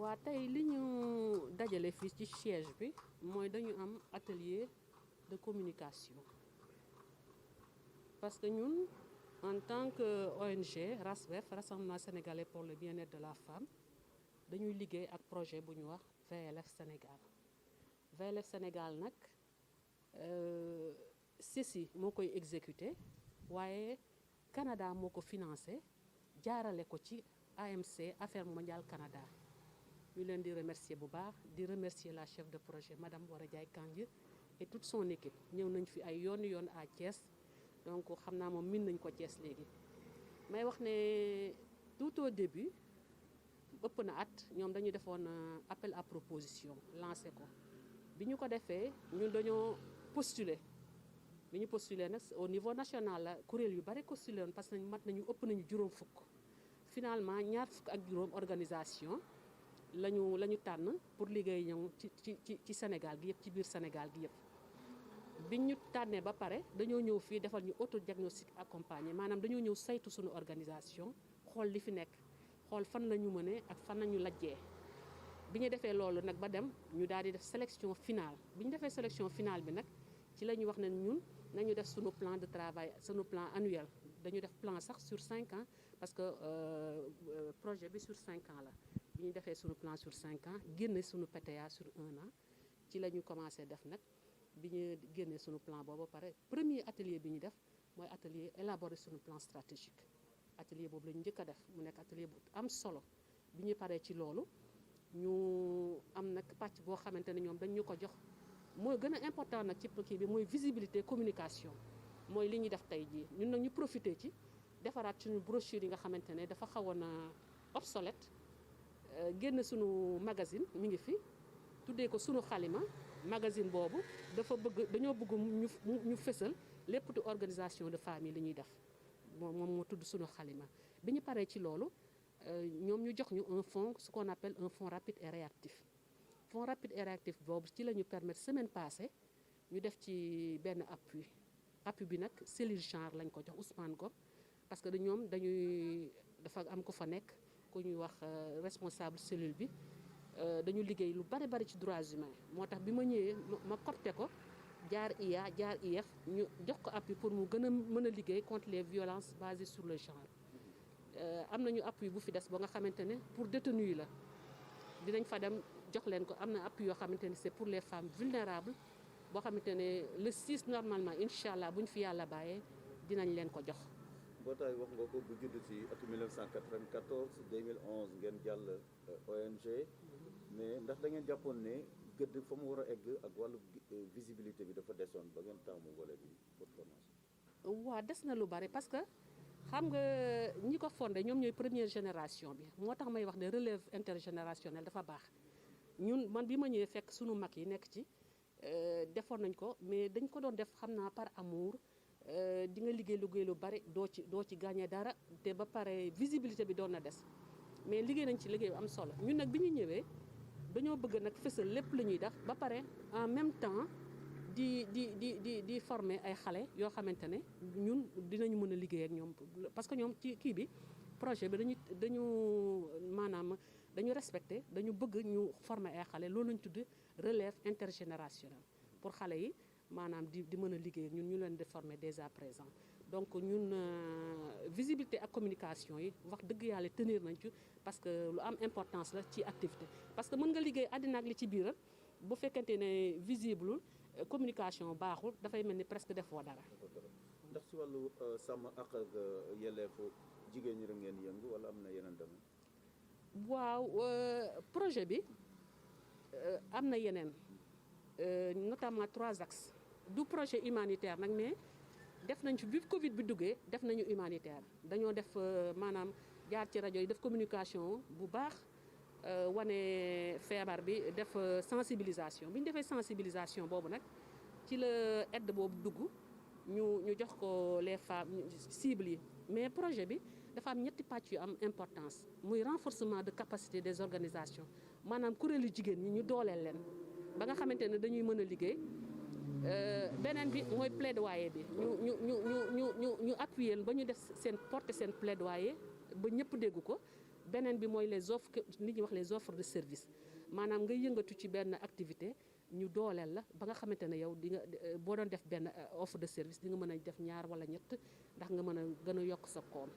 waa tey li ñu dajale fii ci siège bi mooy dañu am atelier de communication parce que ñun en tant que ONG RASWEF Rassemblement sénégalais pour le bien-être de la femme dañuy liggéey ak projet bu ñu wax VLF Sénégal VLF Sénégal nag CECI moo koy exécuté waaye Canada moo ko financé jaarale ko ci AMC Affaires mondiales Canada ñu leen di remercier bu baax di remercier la chef de projet madame Wara Diaye Kandji et toute son équipe ñëw nañ fi ay yoon à Thiès donc xam naa moom min nañ ko Thiès léegi may wax ne tout au début ëpp na at ñoom dañu defoon appel à proposition lancé ko bi ñu ko defee ñun dañoo postuler bi ñu postuler nag au niveau national la kuréel yu bari postuler woon parce que mat nañu ëpp nañu juróom fukk finalement ñaar fukk ak juróom organisation la ñu tànn pour liggéey ñëw ci Sénégal gi yëpp ci biir Sénégal gi yëpp bi ñu tànnee ba pare dañoo ñëw fii defal ñu auto diagnostic accompagné maanaam dañoo ñëw saytu suñu organisation xool li fi nekk xool fan la ñu mënee ak fan la ñu lajjee bi ñu defee loolu nag ba dem ñu daal di def sélection finale bi ñu defee sélection finale bi nag ci la ñu wax ne ñun nañu def suñu plan de travail suñu plan annuel dañu def plan sax sur 5 ans parce que projet bi sur 5 ans la bi ñu defee suñu plan sur 5 ans génne suñu PTA sur 1 an ci la ñu commencé def nag bi ñu génnee suñu plan boobu ba pare premier atelier bi ñu def mooy atelier élaborer suñu plan stratégique atelier boobu la ñu njëkk a def mu nekk atelier bu am solo bi ñu paree ci loolu ñu am nag pàcc boo xamante ne ñoom dañ ñu ko jox mooy gën a important nag ci kii bi mooy visibilité communication mooy li ñuy def tey jii ñun nag ñu profité ci defaraat suñu brochure yi nga xamante ne dafa xawoon a obsolète génn suñu magazine mi ngi fi tuddee ko suñu xalima magazine boobu dañoo bëgg ñu fësal lépp di organisation de famille li ñuy def moom moo tudd suñu xalima bi ñu paree ci loolu ñoom ñu jox ñu un fonds ce qu'on appelle un fonds rapide et réactif fonds rapide et réactif boobu ci la ñu permettre semaine passée ñu def ci benn appui bi nag cellule genre lañ ko jox Ousmane Gom parce que ñoom dafa am ko fa nekk ku ñuy wax responsable cellule bi dañu liggéey lu bari ci droits humains moo tax bi ma ñëwee ma copte ko jaar IA jaar IF ñu jox ko appui pour mu gën a mën a liggéey contre les violences basées sur le genre am nañu appui bu fi des ba nga xamante ne pour détenus yi la dinañ fa dem jox leen ko am na appui yoo xamante ne c'est pour les femmes vulnérables boo xamante ne le 6 normalement incha allah bu ñu fi yàlla bàyyee dinañ leen ko jox. mbootaay wax nga ko bu judd ci atu 1994 2011 ngeen jàll ONG mais ndax da ngeen jàppoon ne gëdd fa mu war a egg ak wàllu visibilité bi dafa desoon ba ngeen taamu volet bi pour formation. waaw des na lu bari parce que xam nga ñi ko fondé ñoom ñooy première génération bi moo tax may wax ne relève intergénérationnelle dafa baax ñun man bi ma ñëwee fekk sunu mag yi nekk ci defoon nañ ko mais dañ ko doon def xam naa par amour. di nga liggéey lu bari doo ci gagné dara te ba pare visibilité bi doon na des mais liggéey nañ ci liggéey bu am solo ñun nag bi ñu ñëwee dañoo bëgg nag fësal lépp lu ñuy def ba pare en même temps di former ay xale yoo xamante ne ñun dinañu mën a liggéey ak ñoom parce que ñoom ci kii bi projet bi dañu maanaam dañu respecté dañu bëgg ñu former ay xale loolu lañ tudd relève intergénérationnelle pour xale yi maanaam di mën a liggéey ñun ñu leen di former dès à présent donc ñun visibilité ak communication yi wax dëgg yàlla tenir nañ ci parce que lu am importance la ci activité parce que mën nga liggéey àddina ak li ci biiram bu fekkente ne visible communication baaxul dafay mel ni presque defoo dara. ndax ci wàllu sàmm ak yelleefu jigéen ñi rek ngeen yëngu wala am na yeneen domaine. waaw projet bi am na yeneen. Notamment 3 axes du projet humanitaire nag mais def nañ ci bi Covid bi duggee def nañu humanitaire dañoo def maanaam jaar ci rajo yi def communication bu baax wane feebar bi def sensibilisation bi ñu defee sensibilisation boobu nag ci la aide boobu dugg ñu jox ko les femmes cibles yi mais projet bi dafa am ñetti pàcc yu am importance muy renforcement de capacité des organisations maanaam kuréelu jigéen ñi ñu dooleel leen. ba nga xamante ne dañuy mën a liggéey beneen bi mooy plaidoyer bi ñu appuyer ba ñu def porter seen plaidoyer ba ñëpp dégg ko beneen bi mooy les offres li ñuy wax les offres de service maanaam nga yëngatu ci benn activité ñu dooleel la ba nga xamante ne yow di nga boo doon def benn offre de service di nga mën a def ñaar wala ñett ndax nga mën a gën a yokk sa koom.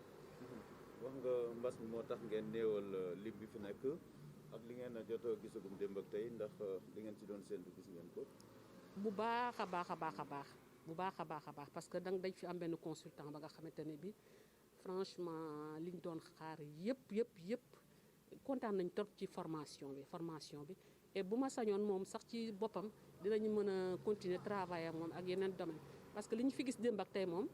wax nga mbas mi moo tax ngeen néewal lim bi fi nekk ak li ngeen a jotoo gisagum démb ak tey ndax li ngeen ci doon séntu gis ngeen ko. bu baax a baax a baax a baax bu baax a baax a baax parce que dañ fi am benn consultant ba nga xamante ne bi franchement liñ doon xaar yëpp kontaan nañ trop ci formation bi et bu ma sañoon moom sax ci boppam dinañu mën a continuer travailler moom ak yeneen domaine parce que li ñu fi gis démb ak tey moom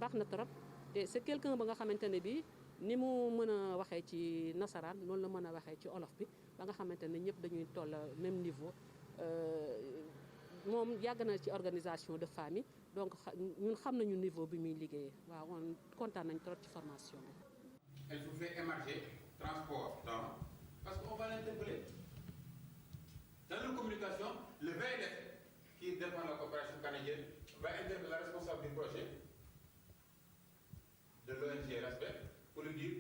baax na trop te c'est quelqu'un ba nga xamante ne bi ni mu mën a waxee ci nasaraan noonu la mën a waxee ci olof bi ba nga xamante ne ñëpp dañuy toll même niveau moom yàgg na ci organisation de famille donc ñun xam nañu niveau bi muy liggéeyee waaw on kontaan nañ trop ci formation bi. Elle vous fait émarger transport parce qu'on va l'interpeller. Dans la communication, le VNF, qui dépend de la coopération canadienne, va interpeller la responsable du projet de l'ONG Respect pour lui dire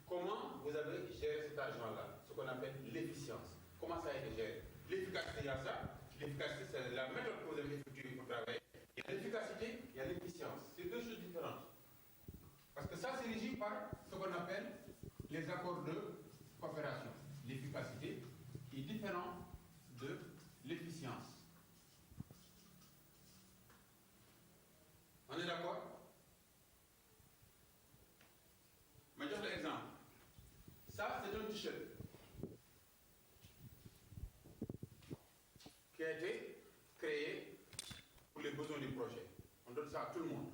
comment vous avez géré cet argent-là, ce qu'on appelle l'efficience. Comment ça a été géré? L'efficacité, il y a ça. L'efficacité, c'est la méthode que vous avez effectuée pour travailler. Il y a l'efficacité, il y a l'efficience. C'est deux choses différentes. Parce que ça, c'est régi par ce qu'on appelle les accords de coopération. L'efficacité qui est différent de l'efficience. On est d'accord? Je donne l'exemple. Ça, c'est un t-shirt qui a été créé pour les besoins du projet. On donne ça à tout le monde.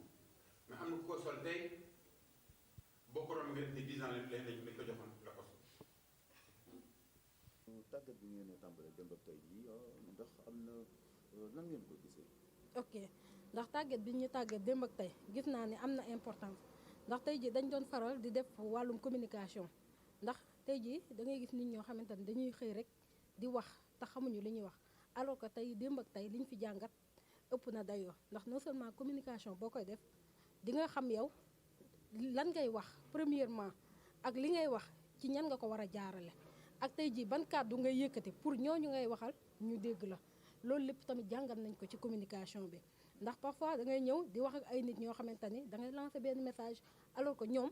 Mais on nous console beaucoup de 10 ans lañ ko joxoon la ko. tàggat bi ngeen a tàmbalee démb ak tey jii ndax am na nan ngeen ko gisee. ok ndax tàggat bi ñu tàggat démb ak tey gis naa ne am na importance ndax tey jii dañ doon faral di def wàllum communication ndax tey jii da ngay gis nit ñoo xamante ne dañuy xëy rek di wax te xamuñu li ñuy wax alors que tey démb ak tey liñ fi jàngat ëpp na dayoo ndax non seulement communication boo koy def di nga xam yow lan ngay wax premièrement ak li ngay wax ci ñan nga ko war a jaarale ak tey jii ban kàddu ngay yëkkati pour ñooñu ngay waxal ñu dégg la loolu lépp tamit jàngat nañ ko ci communication bi ndax parfois da ngay ñëw di wax ak ay nit ñoo xamante ni da ngay lancer benn message alors que ñoom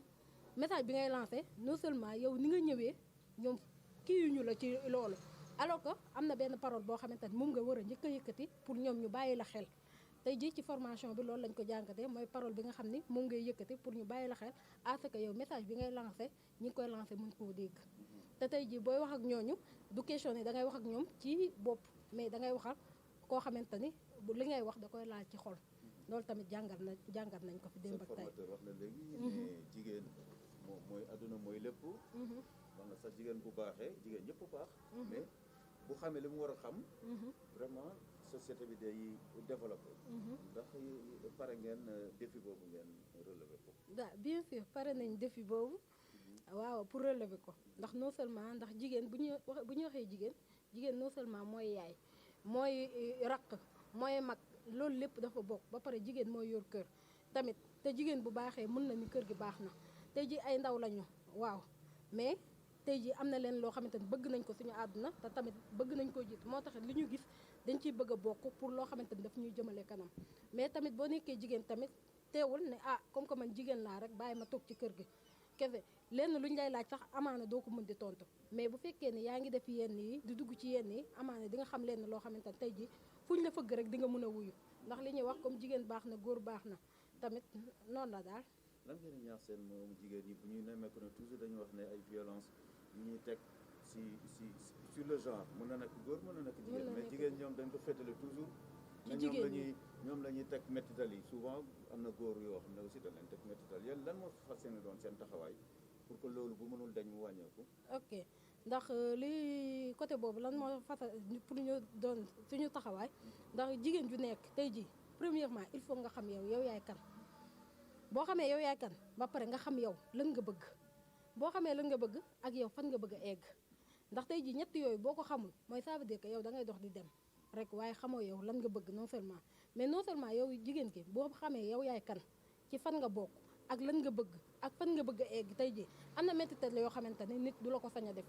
message bi ngay lancer non seulement yow ni nga ñëwee ñoom kiiyuñu la ci loolu alors que am na benn parole boo xamante ni moom nga war a njëkk a yëkkati pour ñoom ñu bàyyi la xel tey jii ci formation bi loolu lañ ko jàngatee mooy parole bi nga xam ni moom ngay yëkkati pour ñu bàyyi la xel à ce que yow message bi ngay lancer ñi ngi koy lancer mën koo dégg te tey jii booy wax ak ñooñu du question ni da ngay wax ak ñoom ci bopp mais da ngay waxal koo xamante ni li ngay wax da koy laal ci xol loolu tamit jàngat nañ ko fi démb ak tey. formateur wax na léegi ne jigéen mooy adduna mooy lépp. wax na sax jigéen bu baaxee jigéen ñëpp baax. mais bu xamee li mu war a xam. vraiment société bi day développé. ndax pare ngeen défi boobu ngeen relevé ko. waaw bien sûr pare nañ défi boobu. waaw pour relever ko ndax non seulement ndax jigéen bu ñu waxee jigéen non seulement mooy yaay mooy raq mooy mag loolu lépp dafa bokk ba pare jigéen mooy yor kër tamit te jigéen bu baaxee mën na ni kër gi baax na tey ji ay ndaw lañu waaw mais tey ji am na leen loo xamante ni bëgg nañ ko suñu àdduna te tamit bëgg nañ koo jiit moo tax li ñu gis dañ ciy bëgg a bokk pour loo xamante ni daf ñuy jëmale kanam mais tamit boo nekkee jigéen tamit teewul ne comme que man jigéen laa rek bàyyi ma toog ci kër gi kese lenn lu ñu lay laaj sax amaana doo ko mën di tontu mais bu fekkee ne yaa ngi def yenn yi di dugg ci yenn yi amaana di nga xam lenn loo xamante ne tey jii fuñ la fëgg rek di nga mën a wuyu ndax li ñuy wax comme jigéen baax na góor baax na tamit noonu la daal. lan ngeen di ñaax seen moom jigéen ñi bu ñuy nemmeeku ne toujours dañuy wax ne ay violence yu ñuy teg sur le genre mën na nekk góor mën na nekk jigéen mais jigéen ñoom dañ ko féetale toujours. ci jigéen ñi ñoom la ñuy teg méttital yi souvent am na góor yoo xam ne aussi dañ leen teg méttital yéen lan moo fas yéene doon seen taxawaay pour que loolu bu mënul dañ mu wàññeeku. ok ndax li côté boobu lan moo fas pour ñu doon suñu taxawaay ndax jigéen ju nekk tey jii premièrement il faut nga xam yow yaay kan boo xamee yow yaay kan ba pare nga xam yow lan nga bëgg boo xamee lan nga bëgg ak yow fan nga bëgg a egg ndax tey jii ñett yooyu boo ko xamul mooy ça veut dire que yow da ngay dox di dem rek waaye xamoo yow lan nga bëgg non seulement mais non seulement yow jigéen ki boo xamee yow yaay kan ci fan nga bokk ak lan nga bëgg ak fan nga bëgg a egg tey jii am na métital yoo xamante ne nit du la ko sañ a def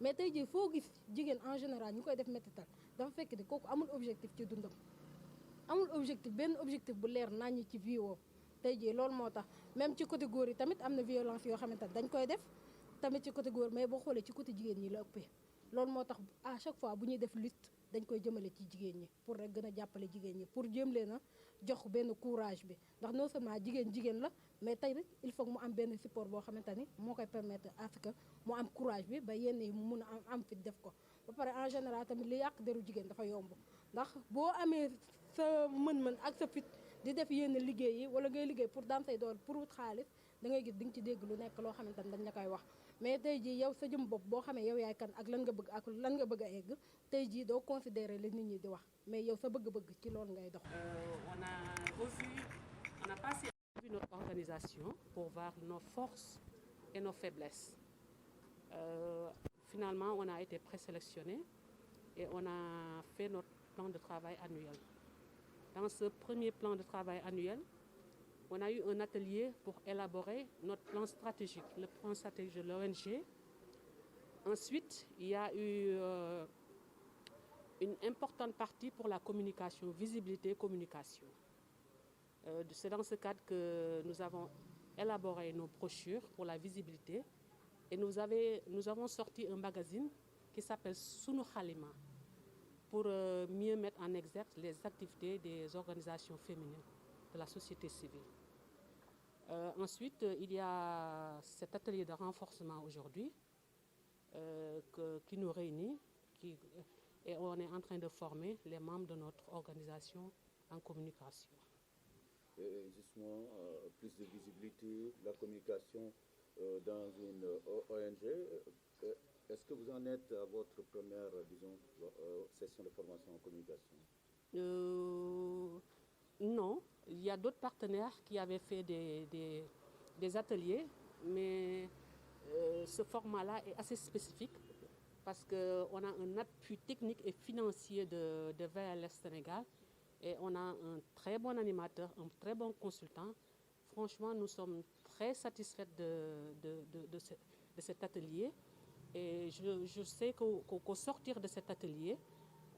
mais tey jii foo gis jigéen en général ñu koy def métital dafa fekk ni kooku amul objectif ci dundam amul objectif benn objectif bu leer naññ ci vie woo tey jii loolu moo tax même ci côté góor yi tamit am na violence yoo xamante ne dañ koy def tamit ci côté góor mais boo xoolee ci côté jigéen ñi la ëppee loolu moo tax à chaque fois bu ñuy def lutte dañ koy jëmale ci jigéen ñi pour rek gën a jàppale jigéen ñi pour jéem leen a jox benn courage bi ndax non seulement jigéen la mais tey rek il faut mu am benn support boo xamante ni moo koy permettre à ce que mu am courage bi ba yenn yi mu mun a am fit def ko ba pare en général tamit li yàq deru jigéen dafa yomb ndax boo amee sa mën-mën ak sa fit di def yenn liggéey yi wala ngay liggéey pour daan say dool pour wut xaalis da ngay gis di nga ci dégg lu nekk loo xamante ni dañ la koy wax mais tey jii yow sa jëm bopp boo xamee yow yaay kan ak lan nga bëgg a egg tey jii doo considérer li nit ñi di wax mais yow sa bëgg-bëgg ci loolu ngay dox. On a passé notre organisation pour voir nos forces et nos faiblesses. Finalement, on a été présélectionné et on a fait notre plan de travail annuel. Dans ce premier plan de travail annuel, on a eu un atelier pour élaborer notre plan stratégique, le plan stratégique de l'ONG. Ensuite, il y a eu une importante partie pour la communication, visibilité et communication. C'est dans ce cadre que nous avons élaboré nos brochures pour la visibilité et nous avons sorti un magazine qui s'appelle Sunu Khalima pour mieux mettre en exergue les activités des organisations féminines de la société civile. Ensuite, il y a cet atelier de renforcement aujourd'hui qui nous réunit et on est en train de former les membres de notre organisation en communication. Et justement, plus de visibilité, la communication dans une ONG. Est-ce que vous en êtes à votre première, disons, session de formation en communication? Non, il y a d'autres partenaires qui avaient fait des ateliers, mais ce format-là est assez spécifique parce qu'on a un appui technique et financier de VLS Sénégal et on a un très bon animateur, un très bon consultant. Franchement, nous sommes très satisfaits de cet atelier et je sais qu'au sortir de cet atelier,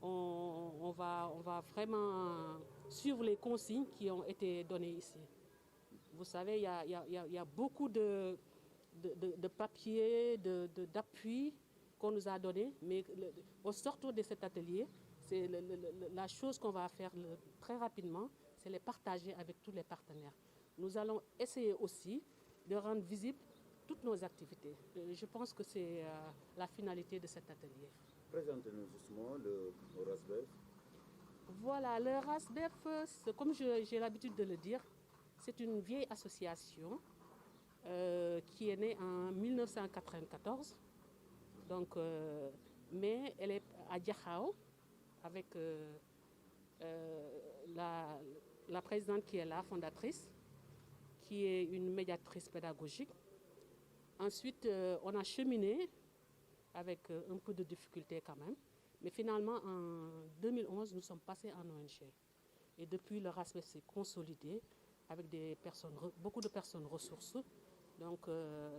on va vraiment suivre les consignes qui ont été données ici. Vous savez, il y a beaucoup de papiers, d'appui qu'on nous a donné, mais au sortir de cet atelier, c'est la chose qu'on va faire très rapidement, c'est les partager avec tous les partenaires. Nous allons essayer aussi de rendre visibles toutes nos activités. Je pense que c'est la finalité de cet atelier. Présentez-nous justement le RASBEF. Voilà, le RASBEF, comme j'ai l'habitude de le dire, c'est une vieille association qui est née en 1994. Donc, mais elle est à Diakhao avec la présidente qui est là, fondatrice, qui est une médiatrice pédagogique. Ensuite, on a cheminé avec un peu de difficulté quand même. Mais finalement, en 2011, nous sommes passés en ONG. Et depuis, le RASBEF s'est consolidé avec beaucoup de personnes ressources. Donc,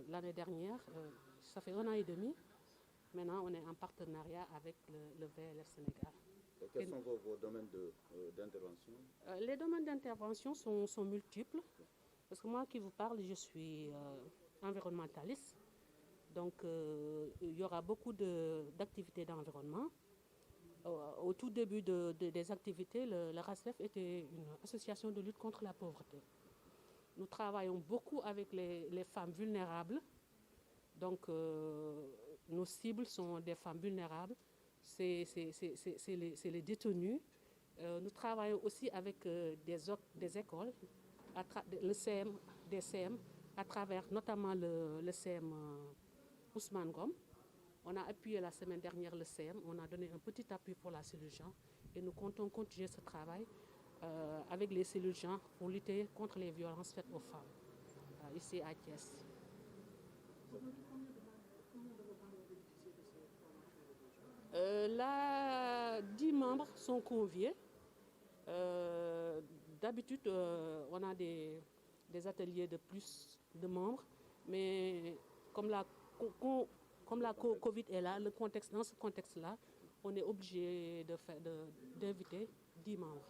l'année dernière, ça fait 1 an et demi, maintenant, on est en partenariat avec le VLF Sénégal. Et quels sont vos domaines d'intervention? Les domaines d'intervention sont multiples. Parce que moi qui vous parle, je suis environnementaliste. Donc, il y aura beaucoup d'activités d'environnement. Au tout début des activités, le RASBEF était une association de lutte contre la pauvreté. Nous travaillons beaucoup avec les femmes vulnérables. Donc, nos cibles sont des femmes vulnérables, c'est les détenus. Nous travaillons aussi avec des écoles, des CM, à travers notamment le CM Ousmane Ngom. On a appuyé la semaine dernière le CM, on a donné un petit appui pour la cellule genre et nous comptons continuer ce travail avec les cellules genre pour lutter contre les violences faites aux femmes ici à Thiès. Là, 10 membres sont conviés. D'habitude, on a des des ateliers de plus de membres, mais comme la Covid est là, dans ce contexte-là, on est obligé d'inviter 10 membres.